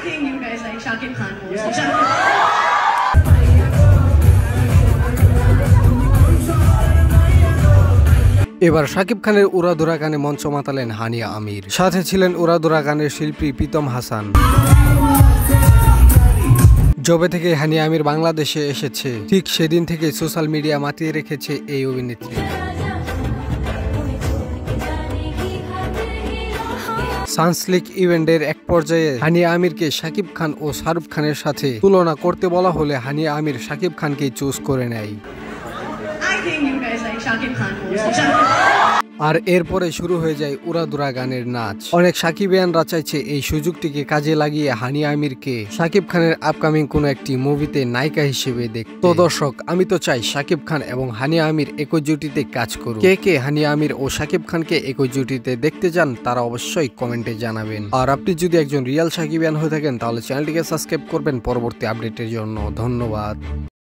think you guys like Shakib Khan most. এবার শাকিব খানের উড়াধুরা গানে মঞ্চ মাতালেন হানিয়া আমির, সাথে ছিলেন উড়াধুরা গানের শিল্পী প্রীতম হাসান। যবে থেকে হানিয়া আমির বাংলাদেশে এসেছে ঠিক সেদিন থেকে সোশ্যাল মিডিয়া মাতিয়ে রেখেছে এই অভিনেত্রী। সানসলিক ইভেন্টের এক পর্যায়ে হানিয়া আমিরকে শাকিব খান ও শাহরুখ খানের সাথে তুলনা করতে বলা হলে হানিয়া আমির শাকিব খানকেই চুজ করে নেয়। I think you guys like Shakib Khan most. আর এরপরে শুরু হয়ে যায় উড়াধুরা গানের নাচ। অনেক সাকিবিয়ানরা চাইছে এই সুযোগটিকে কাজে লাগিয়ে হানিয়া আমিরকে শাকিব খানের আপকামিং কোনো একটি মুভিতে নায়িকা হিসেবে দেখতে। তো দর্শক, আমি তো চাই শাকিব খান এবং হানিয়া আমির একই জুটিতে কাজ করুক। কে কে হানিয়া আমির ও শাকিব খানকে একই জুটিতে দেখতে চান তারা অবশ্যই কমেন্টে জানাবেন। আর আপনি যদি একজন রিয়েল সাকিবিয়ান হয়ে থাকেন তাহলে চ্যানেলটিকে সাবস্ক্রাইব করবেন পরবর্তী আপডেটের জন্য। ধন্যবাদ।